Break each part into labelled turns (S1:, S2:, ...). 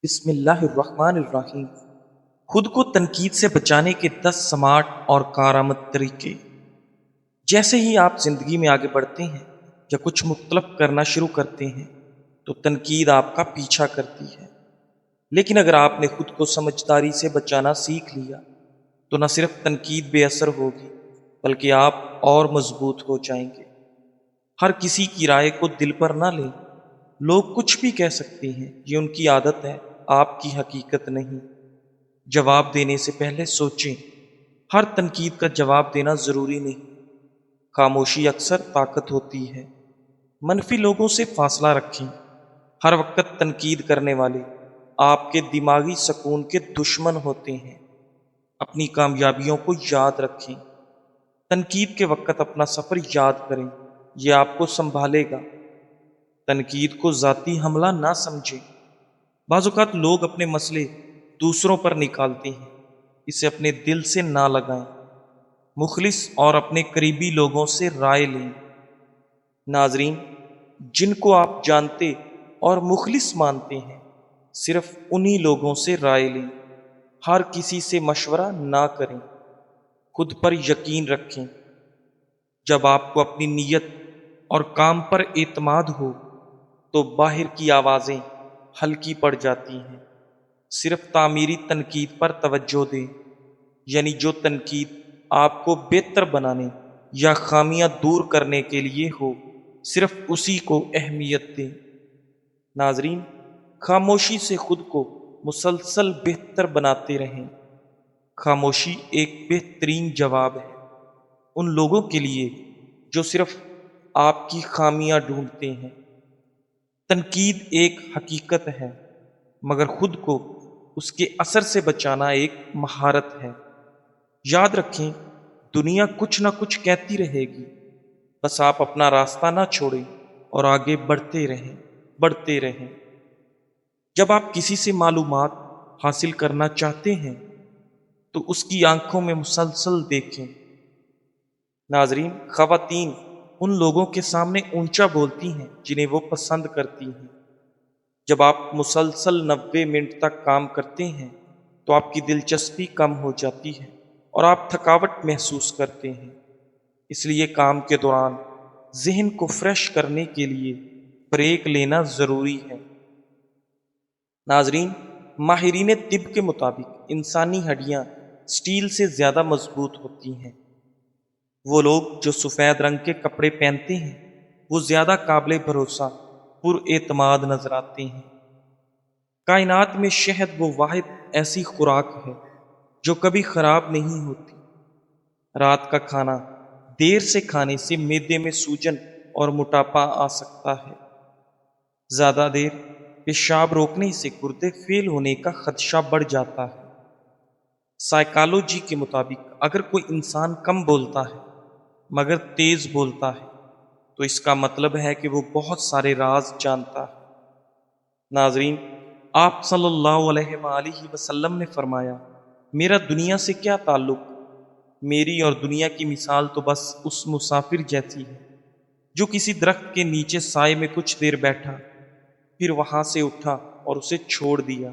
S1: بسم اللہ الرحمن الرحیم۔ خود کو تنقید سے بچانے کے 10 سمارٹ اور کارآمد طریقے۔ جیسے ہی آپ زندگی میں آگے بڑھتے ہیں یا کچھ مختلف کرنا شروع کرتے ہیں تو تنقید آپ کا پیچھا کرتی ہے، لیکن اگر آپ نے خود کو سمجھداری سے بچانا سیکھ لیا تو نہ صرف تنقید بے اثر ہوگی بلکہ آپ اور مضبوط ہو جائیں گے۔ ہر کسی کی رائے کو دل پر نہ لیں۔ لوگ کچھ بھی کہہ سکتے ہیں، یہ ان کی عادت ہے، آپ کی حقیقت نہیں۔ جواب دینے سے پہلے سوچیں، ہر تنقید کا جواب دینا ضروری نہیں۔ خاموشی اکثر طاقت ہوتی ہے۔ منفی لوگوں سے فاصلہ رکھیں۔ ہر وقت تنقید کرنے والے آپ کے دماغی سکون کے دشمن ہوتے ہیں۔ اپنی کامیابیوں کو یاد رکھیں۔ تنقید کے وقت اپنا سفر یاد کریں، یہ آپ کو سنبھالے گا۔ تنقید کو ذاتی حملہ نہ سمجھیں۔ بعض اوقات لوگ اپنے مسئلے دوسروں پر نکالتے ہیں، اسے اپنے دل سے نہ لگائیں۔ مخلص اور اپنے قریبی لوگوں سے رائے لیں۔ ناظرین، جن کو آپ جانتے اور مخلص مانتے ہیں، صرف انہی لوگوں سے رائے لیں۔ ہر کسی سے مشورہ نہ کریں۔ خود پر یقین رکھیں۔ جب آپ کو اپنی نیت اور کام پر اعتماد ہو تو باہر کی آوازیں ہلکی پڑ جاتی ہیں۔ صرف تعمیری تنقید پر توجہ دیں، یعنی جو تنقید آپ کو بہتر بنانے یا خامیاں دور کرنے کے لیے ہو، صرف اسی کو اہمیت دیں۔ ناظرین، خاموشی سے خود کو مسلسل بہتر بناتے رہیں۔ خاموشی ایک بہترین جواب ہے ان لوگوں کے لیے جو صرف آپ کی خامیاں ڈھونڈتے ہیں۔ تنقید ایک حقیقت ہے، مگر خود کو اس کے اثر سے بچانا ایک مہارت ہے۔ یاد رکھیں، دنیا کچھ نہ کچھ کہتی رہے گی، بس آپ اپنا راستہ نہ چھوڑیں اور آگے بڑھتے رہیں۔ جب آپ کسی سے معلومات حاصل کرنا چاہتے ہیں تو اس کی آنکھوں میں مسلسل دیکھیں۔ ناظرین، خواتین ان لوگوں کے سامنے اونچا بولتی ہیں جنہیں وہ پسند کرتی ہیں۔ جب آپ مسلسل 90 منٹ تک کام کرتے ہیں تو آپ کی دلچسپی کم ہو جاتی ہے اور آپ تھکاوٹ محسوس کرتے ہیں۔ اس لیے کام کے دوران ذہن کو فریش کرنے کے لیے بریک لینا ضروری ہے۔ ناظرین، ماہرین طب کے مطابق انسانی ہڈیاں سٹیل سے زیادہ مضبوط ہوتی ہیں۔ وہ لوگ جو سفید رنگ کے کپڑے پہنتے ہیں وہ زیادہ قابل بھروسہ پر اعتماد نظر آتے ہیں۔ کائنات میں شہد وہ واحد ایسی خوراک ہے جو کبھی خراب نہیں ہوتی۔ رات کا کھانا دیر سے کھانے سے معدے میں سوجن اور موٹاپا آ سکتا ہے۔ زیادہ دیر پیشاب روکنے سے گردے فیل ہونے کا خدشہ بڑھ جاتا ہے۔ سائیکالوجی کے مطابق اگر کوئی انسان کم بولتا ہے مگر تیز بولتا ہے تو اس کا مطلب ہے کہ وہ بہت سارے راز جانتا ہے۔ ناظرین، آپ صلی اللہ علیہ وآلہ وسلم نے فرمایا، میرا دنیا سے کیا تعلق؟ میری اور دنیا کی مثال تو بس اس مسافر جیسی ہے جو کسی درخت کے نیچے سائے میں کچھ دیر بیٹھا، پھر وہاں سے اٹھا اور اسے چھوڑ دیا۔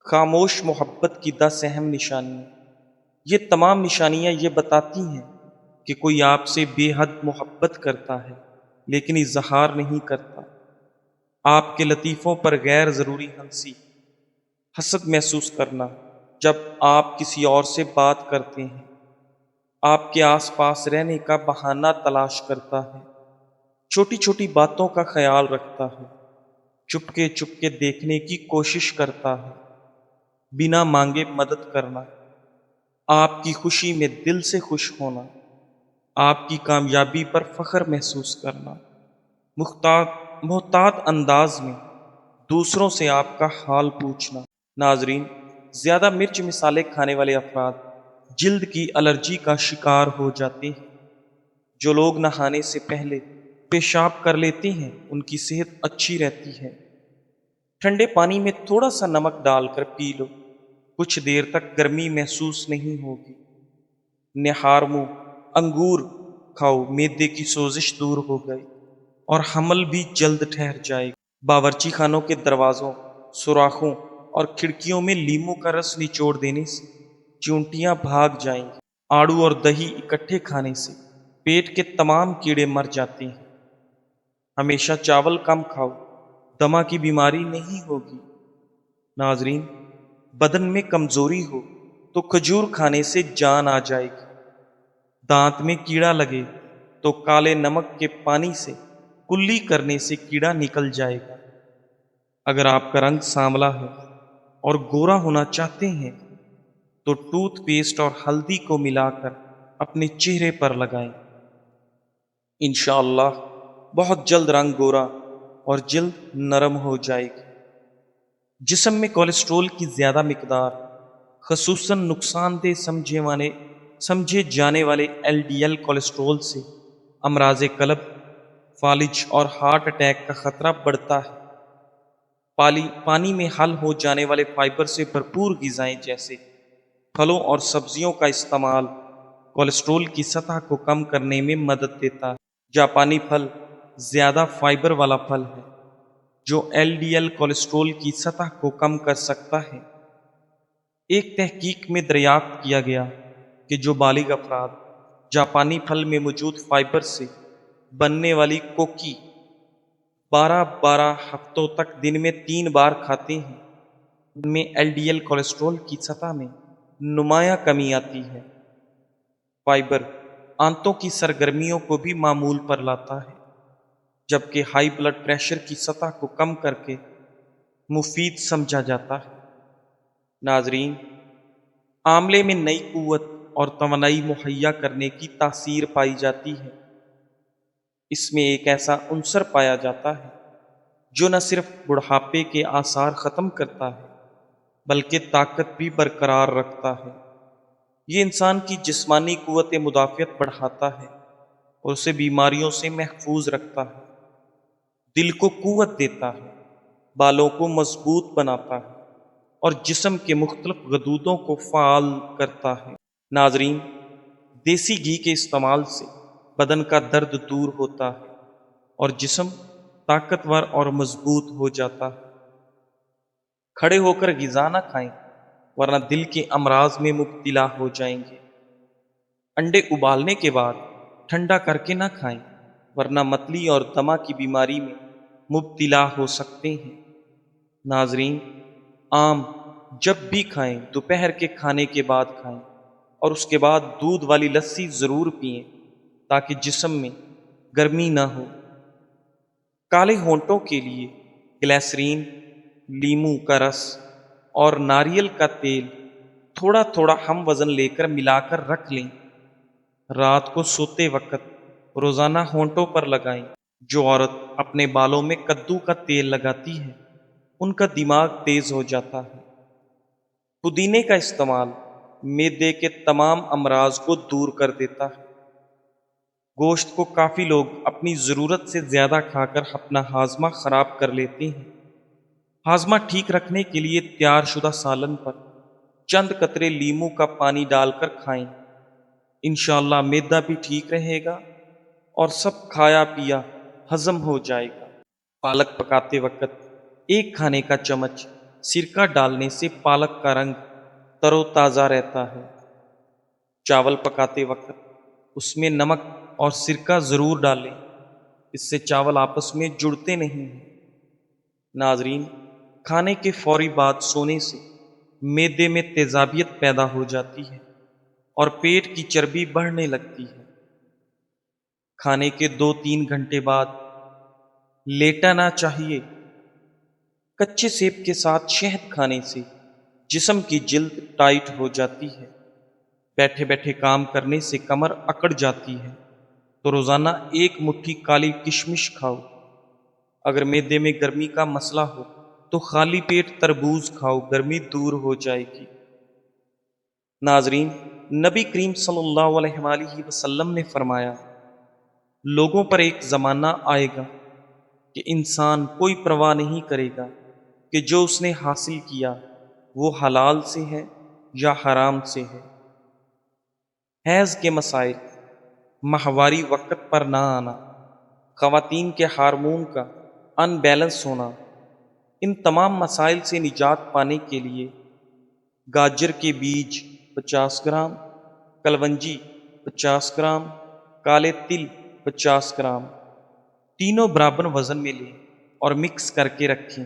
S1: خاموش محبت کی 10 اہم نشانیاں۔ یہ تمام نشانیاں یہ بتاتی ہیں کہ کوئی آپ سے بے حد محبت کرتا ہے لیکن اظہار نہیں کرتا۔ آپ کے لطیفوں پر غیر ضروری ہنسی، حسد محسوس کرنا جب آپ کسی اور سے بات کرتے ہیں، آپ کے آس پاس رہنے کا بہانہ تلاش کرتا ہے، چھوٹی چھوٹی باتوں کا خیال رکھتا ہے، چپکے دیکھنے کی کوشش کرتا ہے، بنا مانگے مدد کرنا، آپ کی خوشی میں دل سے خوش ہونا، آپ کی کامیابی پر فخر محسوس کرنا، محتاط انداز میں دوسروں سے آپ کا حال پوچھنا۔ ناظرین، زیادہ مرچ مسالے کھانے والے افراد جلد کی الرجی کا شکار ہو جاتے ہیں۔ جو لوگ نہانے سے پہلے پیشاب کر لیتے ہیں ان کی صحت اچھی رہتی ہے۔ ٹھنڈے پانی میں تھوڑا سا نمک ڈال کر پی لو، کچھ دیر تک گرمی محسوس نہیں ہوگی۔ نہار منہ انگور کھاؤ، معدے کی سوزش دور ہو گئی اور حمل بھی جلد ٹھہر جائے گا۔ باورچی خانوں کے دروازوں سوراخوں اور کھڑکیوں میں لیموں کا رس نچوڑ دینے سے چونٹیاں بھاگ جائیں گی۔ آڑو اور دہی اکٹھے کھانے سے پیٹ کے تمام کیڑے مر جاتے ہیں۔ ہمیشہ چاول کم کھاؤ، دمہ کی بیماری نہیں ہوگی۔ ناظرین، بدن میں کمزوری ہو تو کھجور کھانے سے جان آ جائے گی۔ دانت میں کیڑا لگے تو کالے نمک کے پانی سے کلی کرنے سے کیڑا نکل جائے گا۔ اگر آپ کا رنگ سانولا ہے اور گورا ہونا چاہتے ہیں تو ٹوتھ پیسٹ اور ہلدی کو ملا کر اپنے چہرے پر لگائیں۔ انشاءاللہ بہت جلد رنگ گورا اور جلد نرم ہو جائے گی۔ جسم میں کولیسٹرول کی زیادہ مقدار، خصوصاً نقصان دہ سمجھے جانے والے LDL کولیسٹرول سے امراض قلب، فالج اور ہارٹ اٹیک کا خطرہ بڑھتا ہے۔ پانی میں حل ہو جانے والے فائبر سے بھرپور غذائیں جیسے پھلوں اور سبزیوں کا استعمال کولیسٹرول کی سطح کو کم کرنے میں مدد دیتا ہے۔ جاپانی پھل زیادہ فائبر والا پھل ہے جو LDL کولیسٹرول کی سطح کو کم کر سکتا ہے۔ ایک تحقیق میں دریافت کیا گیا کہ جو بالغ افراد جاپانی پھل میں موجود فائبر سے بننے والی کوکی 12 ہفتوں تک دن میں 3 بار کھاتے ہیں، ان میں LDL کولیسٹرول کی سطح میں نمایاں کمی آتی ہے۔ فائبر آنتوں کی سرگرمیوں کو بھی معمول پر لاتا ہے، جبکہ ہائی بلڈ پریشر کی سطح کو کم کر کے مفید سمجھا جاتا ہے۔ ناظرین، آملے میں نئی قوت اور توانائی مہیا کرنے کی تاثیر پائی جاتی ہے۔ اس میں ایک ایسا عنصر پایا جاتا ہے جو نہ صرف بڑھاپے کے آثار ختم کرتا ہے بلکہ طاقت بھی برقرار رکھتا ہے۔ یہ انسان کی جسمانی قوت مدافعت بڑھاتا ہے اور اسے بیماریوں سے محفوظ رکھتا ہے، دل کو قوت دیتا ہے، بالوں کو مضبوط بناتا ہے اور جسم کے مختلف غدودوں کو فعال کرتا ہے۔ ناظرین، دیسی گھی کے استعمال سے بدن کا درد دور ہوتا ہے اور جسم طاقتور اور مضبوط ہو جاتا ہے۔ کھڑے ہو کر غذا نہ کھائیں ورنہ دل کے امراض میں مبتلا ہو جائیں گے۔ انڈے ابالنے کے بعد ٹھنڈا کر کے نہ کھائیں ورنہ متلی اور دمہ کی بیماری میں مبتلا ہو سکتے ہیں۔ ناظرین، آم جب بھی کھائیں دوپہر کے کھانے کے بعد کھائیں اور اس کے بعد دودھ والی لسی ضرور پئیں تاکہ جسم میں گرمی نہ ہو۔ کالے ہونٹوں کے لیے گلیسرین، لیموں کا رس اور ناریل کا تیل تھوڑا تھوڑا ہم وزن لے کر ملا کر رکھ لیں۔ رات کو سوتے وقت روزانہ ہونٹوں پر لگائیں۔ جو عورت اپنے بالوں میں کدو کا تیل لگاتی ہے ان کا دماغ تیز ہو جاتا ہے۔ پودینے کا استعمال معدے کے تمام امراض کو دور کر دیتا ہے۔ گوشت کو کافی لوگ اپنی ضرورت سے زیادہ کھا کر اپنا ہاضمہ خراب کر لیتے ہیں۔ ہاضمہ ٹھیک رکھنے کے لیے تیار شدہ سالن پر چند قطرے لیموں کا پانی ڈال کر کھائیں۔ انشاءاللہ معدہ بھی ٹھیک رہے گا اور سب کھایا پیا ہضم ہو جائے گا۔ پالک پکاتے وقت ایک کھانے کا چمچ سرکہ ڈالنے سے پالک کا رنگ تر و تازہ رہتا ہے۔ چاول پکاتے وقت اس میں نمک اور سرکہ ضرور ڈالیں، اس سے چاول آپس میں جڑتے نہیں ہیں۔ ناظرین، کھانے کے فوری بعد سونے سے معدے میں تیزابیت پیدا ہو جاتی ہے اور پیٹ کی چربی بڑھنے لگتی ہے۔ کھانے کے 2-3 گھنٹے بعد لیٹنا چاہیے۔ کچے سیب کے ساتھ شہد کھانے سے جسم کی جلد ٹائٹ ہو جاتی ہے۔ بیٹھے بیٹھے کام کرنے سے کمر اکڑ جاتی ہے تو روزانہ 1 مٹھی کالی کشمش کھاؤ۔ اگر معدے میں گرمی کا مسئلہ ہو تو خالی پیٹ تربوز کھاؤ، گرمی دور ہو جائے گی۔ ناظرین، نبی کریم صلی اللہ علیہ وآلہ وسلم نے فرمایا، لوگوں پر ایک زمانہ آئے گا کہ انسان کوئی پرواہ نہیں کرے گا کہ جو اس نے حاصل کیا وہ حلال سے ہے یا حرام سے ہے۔ حیض کے مسائل، ماہواری وقت پر نہ آنا، خواتین کے ہارمون کا ان بیلنس ہونا، ان تمام مسائل سے نجات پانے کے لیے گاجر کے بیج 50 گرام، کلونجی 50 گرام، کالے تل 50 گرام، تینوں برابر وزن میں لیں اور مکس کر کے رکھیں۔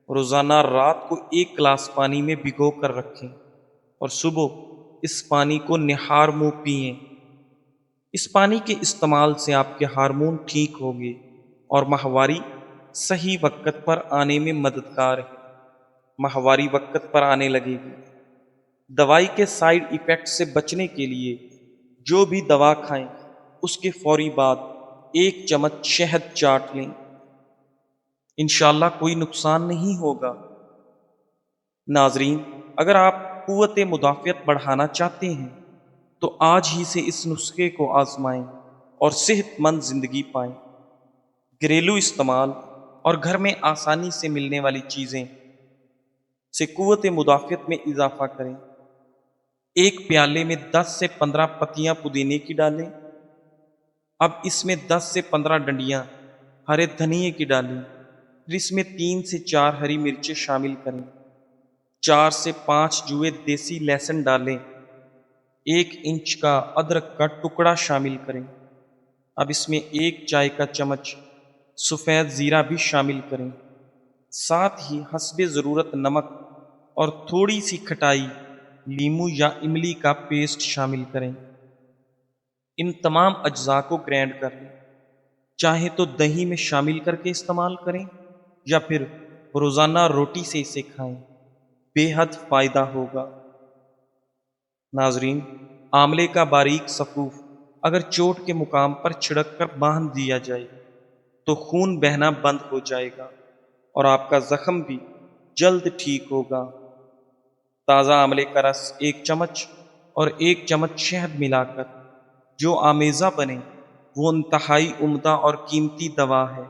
S1: روزانہ رات کو 1 گلاس پانی میں بھگو کر رکھیں اور صبح اس پانی کو نہار منہ پئیں۔ اس پانی کے استعمال سے آپ کے ہارمون ٹھیک ہوں گے اور ماہواری صحیح وقت پر آنے میں مددگار ہے۔ ماہواری وقت پر آنے لگے گی۔ دوائی کے سائیڈ ایفیکٹ سے بچنے کے لیے جو بھی دوا کھائیں اس کے فوری بعد 1 چمچ شہد چاٹ لیں۔ انشاءاللہ کوئی نقصان نہیں ہوگا۔ ناظرین، اگر آپ قوت مدافعت بڑھانا چاہتے ہیں تو آج ہی سے اس نسخے کو آزمائیں اور صحت مند زندگی پائیں۔ گھریلو استعمال اور گھر میں آسانی سے ملنے والی چیزیں سے قوت مدافعت میں اضافہ کریں۔ 1 پیالے میں 10 سے 15 پتیاں پودینے کی ڈالیں۔ اب اس میں 10 سے 15 ڈنڈیاں ہرے دھنیے کی ڈالیں، پھر اس میں 3 سے 4 ہری مرچیں شامل کریں، 4 سے 5 جوئے دیسی لہسن ڈالیں، 1 انچ کا ادرک کا ٹکڑا شامل کریں۔ اب اس میں 1 چائے کا چمچ سفید زیرہ بھی شامل کریں، ساتھ ہی حسب ضرورت نمک اور تھوڑی سی کھٹائی لیموں یا املی کا پیسٹ شامل کریں۔ ان تمام اجزاء کو گرینڈ کر لیں۔ چاہے تو دہی میں شامل کر کے استعمال کریں یا پھر روزانہ روٹی سے اسے کھائیں، بے حد فائدہ ہوگا۔ ناظرین، آملے کا باریک سفوف اگر چوٹ کے مقام پر چھڑک کر باندھ دیا جائے تو خون بہنا بند ہو جائے گا اور آپ کا زخم بھی جلد ٹھیک ہوگا۔ تازہ آملے کا رس 1 چمچ اور 1 چمچ شہد ملا کر جو آمیزہ بنے وہ انتہائی عمدہ اور قیمتی دوا ہے۔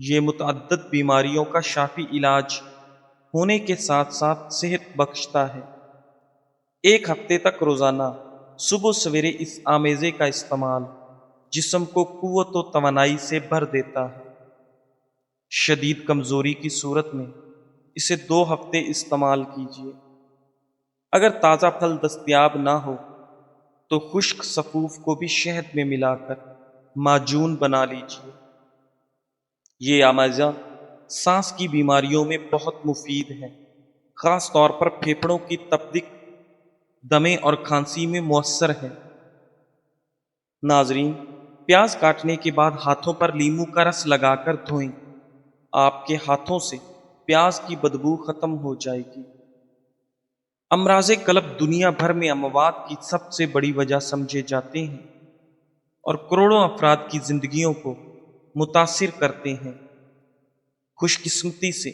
S1: یہ متعدد بیماریوں کا شافی علاج ہونے کے ساتھ ساتھ صحت بخشتا ہے۔ 1 ہفتے تک روزانہ صبح سویرے اس آمیزے کا استعمال جسم کو قوت و توانائی سے بھر دیتا ہے۔ شدید کمزوری کی صورت میں اسے 2 ہفتے استعمال کیجیے۔ اگر تازہ پھل دستیاب نہ ہو تو خشک سفوف کو بھی شہد میں ملا کر معجون بنا لیجیے۔ یہ آمیزہ سانس کی بیماریوں میں بہت مفید ہے، خاص طور پر پھیپھڑوں کی تپدق، دمے اور کھانسی میں مؤثر ہے۔ ناظرین، پیاز کاٹنے کے بعد ہاتھوں پر لیموں کا رس لگا کر دھوئیں۔ آپ کے ہاتھوں سے پیاز کی بدبو ختم ہو جائے گی۔ امراض قلب دنیا بھر میں اموات کی سب سے بڑی وجہ سمجھے جاتے ہیں اور کروڑوں افراد کی زندگیوں کو متاثر کرتے ہیں۔ خوش قسمتی سے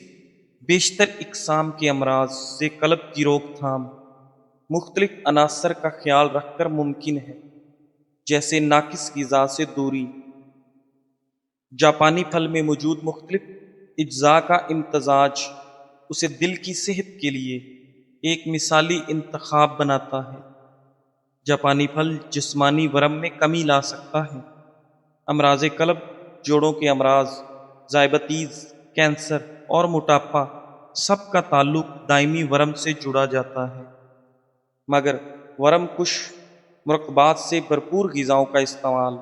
S1: بیشتر اقسام کے امراض سے قلب کی روک تھام مختلف عناصر کا خیال رکھ کر ممکن ہے، جیسے ناقص غذا سے دوری، جاپانی پھل میں موجود مختلف اجزاء کا امتزاج اسے دل کی صحت کے لیے ایک مثالی انتخاب بناتا ہے۔ جاپانی پھل جسمانی ورم میں کمی لا سکتا ہے۔ امراض قلب، جوڑوں کے امراض، ذیابیطس، کینسر اور موٹاپا سب کا تعلق دائمی ورم سے جڑا جاتا ہے، مگر ورم کش مرکبات سے بھرپور غذاؤں کا استعمال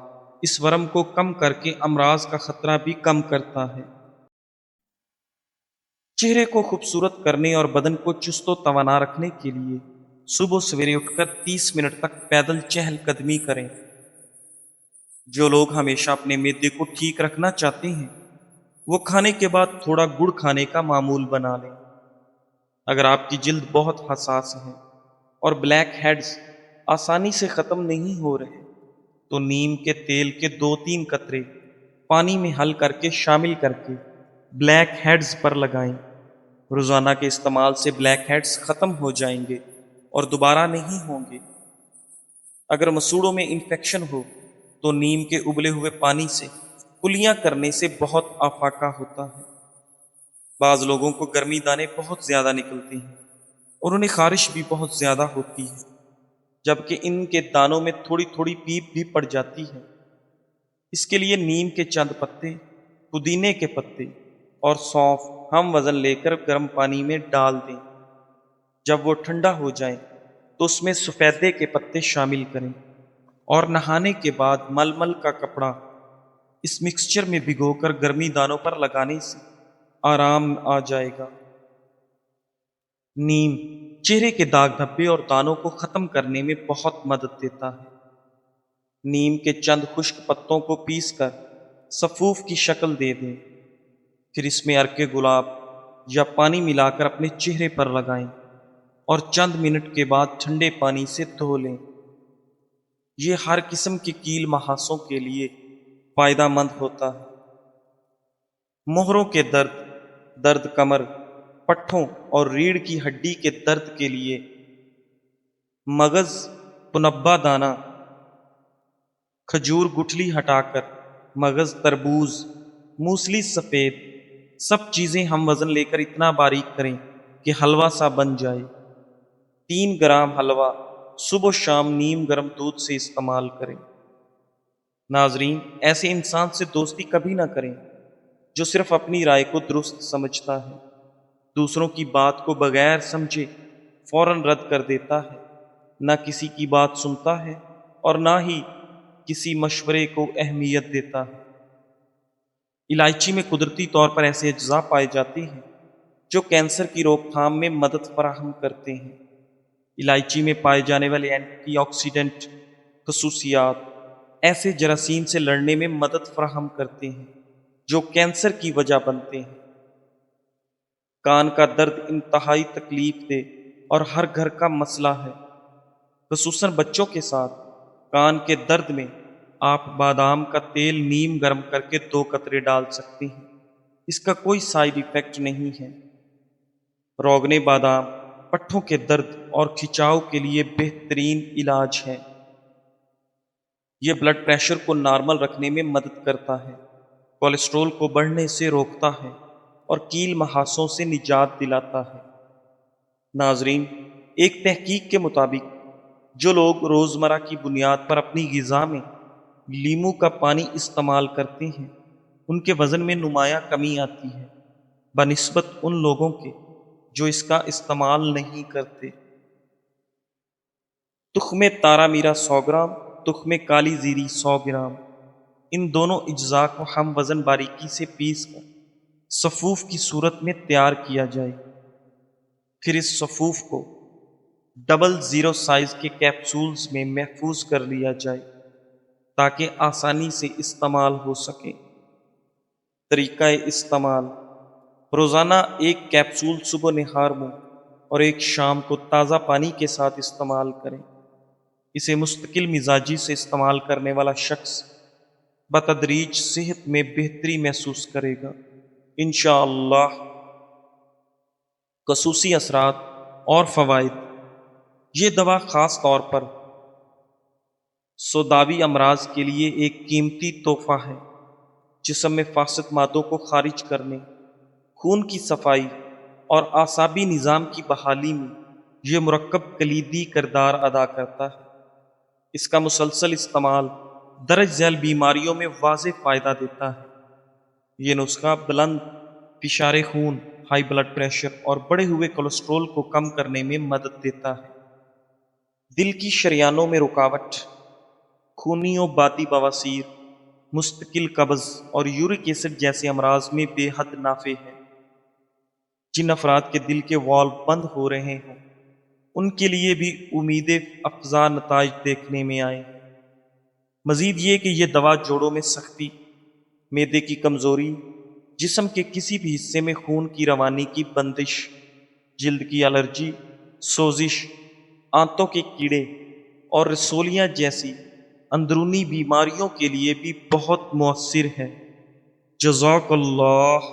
S1: اس ورم کو کم کر کے امراض کا خطرہ بھی کم کرتا ہے۔ چہرے کو خوبصورت کرنے اور بدن کو چست و توانا رکھنے کے لیے صبح سویرے اٹھ کر 30 منٹ تک پیدل چہل قدمی کریں۔ جو لوگ ہمیشہ اپنے معدے کو ٹھیک رکھنا چاہتے ہیں وہ کھانے کے بعد تھوڑا گڑ کھانے کا معمول بنا لیں۔ اگر آپ کی جلد بہت حساس ہے اور بلیک ہیڈز آسانی سے ختم نہیں ہو رہے تو نیم کے تیل کے 2-3 قطرے پانی میں حل کر کے شامل کر کے بلیک ہیڈز پر لگائیں۔ روزانہ کے استعمال سے بلیک ہیڈز ختم ہو جائیں گے اور دوبارہ نہیں ہوں گے۔ اگر مسوڑوں میں انفیکشن ہو تو نیم کے ابلے ہوئے پانی سے کلیاں کرنے سے بہت افاقہ ہوتا ہے۔ بعض لوگوں کو گرمی دانے بہت زیادہ نکلتے ہیں اور انہیں خارش بھی بہت زیادہ ہوتی ہے، جبکہ ان کے دانوں میں تھوڑی تھوڑی پیپ بھی پڑ جاتی ہے۔ اس کے لیے نیم کے چند پتے، پودینے کے پتے اور سونف ہم وزن لے کر گرم پانی میں ڈال دیں۔ جب وہ ٹھنڈا ہو جائے تو اس میں سفیدے کے پتے شامل کریں اور نہانے کے بعد ململ کا کپڑا اس مکسچر میں بھگو کر گرمی دانوں پر لگانے سے آرام آ جائے گا۔ نیم چہرے کے داغ دھبے اور دانوں کو ختم کرنے میں بہت مدد دیتا ہے۔ نیم کے چند خشک پتوں کو پیس کر سفوف کی شکل دے دیں، پھر اس میں عرق گلاب یا پانی ملا کر اپنے چہرے پر لگائیں اور چند منٹ کے بعد ٹھنڈے پانی سے دھو لیں۔ یہ ہر قسم کے کیل محاسوں کے لیے فائدہ مند ہوتا ہے۔ مہروں کے درد، درد کمر، پٹھوں اور ریڑھ کی ہڈی کے درد کے لیے مغز، پنبا دانہ، کھجور گٹھلی ہٹا کر مغز، تربوز، موسلی سفید، سب چیزیں ہم وزن لے کر اتنا باریک کریں کہ حلوہ سا بن جائے۔ 3 گرام حلوہ صبح و شام نیم گرم دودھ سے استعمال کریں۔ ناظرین، ایسے انسان سے دوستی کبھی نہ کریں جو صرف اپنی رائے کو درست سمجھتا ہے، دوسروں کی بات کو بغیر سمجھے فوراً رد کر دیتا ہے، نہ کسی کی بات سنتا ہے اور نہ ہی کسی مشورے کو اہمیت دیتا ہے۔ الائچی میں قدرتی طور پر ایسے اجزاء پائے جاتے ہیں جو کینسر کی روک تھام میں مدد فراہم کرتے ہیں۔ الائچی میں پائے جانے والے اینٹی آکسیڈنٹ خصوصیات ایسے جراثیم سے لڑنے میں مدد فراہم کرتے ہیں جو کینسر کی وجہ بنتے ہیں۔ کان کا درد انتہائی تکلیف دہ اور ہر گھر کا مسئلہ ہے، خصوصاً بچوں کے ساتھ۔ کان کے درد میں آپ بادام کا تیل نیم گرم کر کے 2 قطرے ڈال سکتے ہیں، اس کا کوئی سائیڈ ایفیکٹ نہیں ہے۔ روغن بادام پٹھوں کے درد اور کھچاؤ کے لیے بہترین علاج ہے۔ یہ بلڈ پریشر کو نارمل رکھنے میں مدد کرتا ہے، کولیسٹرول کو بڑھنے سے روکتا ہے اور کیل محاسوں سے نجات دلاتا ہے۔ ناظرین، ایک تحقیق کے مطابق جو لوگ روزمرہ کی بنیاد پر اپنی غذا میں لیموں کا پانی استعمال کرتے ہیں ان کے وزن میں نمایاں کمی آتی ہے بنسبت ان لوگوں کے جو اس کا استعمال نہیں کرتے۔ تخم تارا میرا 100 گرام، تخم کالی زیری 100 گرام، ان دونوں اجزاء کو ہم وزن باریکی سے پیس کر سفوف کی صورت میں تیار کیا جائے، پھر اس سفوف کو 00 سائز کے کیپسولز میں محفوظ کر لیا جائے تاکہ آسانی سے استعمال ہو سکے۔ طریقہ استعمال: روزانہ 1 کیپسول صبح نہار منہ اور 1 شام کو تازہ پانی کے ساتھ استعمال کریں۔ اسے مستقل مزاجی سے استعمال کرنے والا شخص بتدریج صحت میں بہتری محسوس کرے گا انشاءاللہ۔ خصوصی اثرات اور فوائد: یہ دوا خاص طور پر سوداوی امراض کے لیے ایک قیمتی تحفہ ہے۔ جسم میں فاسد مادوں کو خارج کرنے، خون کی صفائی اور اعصابی نظام کی بحالی میں یہ مرکب کلیدی کردار ادا کرتا ہے۔ اس کا مسلسل استعمال درج ذیل بیماریوں میں واضح فائدہ دیتا ہے۔ یہ نسخہ بلند فشار خون، ہائی بلڈ پریشر اور بڑھے ہوئے کولیسٹرول کو کم کرنے میں مدد دیتا ہے۔ دل کی شریانوں میں رکاوٹ، خونی و باتی بواسیر، مستقل قبض اور یورک ایسڈ جیسے امراض میں بے حد نافع ہے۔ جن افراد کے دل کے والو بند ہو رہے ہوں ان کے لیے بھی امید افزا نتائج دیکھنے میں آئے ہیں۔ مزید یہ کہ یہ دوا جوڑوں میں سختی، معدے کی کمزوری، جسم کے کسی بھی حصے میں خون کی روانی کی بندش، جلد کی الرجی، سوزش، آنتوں کے کیڑے اور رسولیاں جیسی اندرونی بیماریوں کے لیے بھی بہت مؤثر ہے۔ جزاک اللہ۔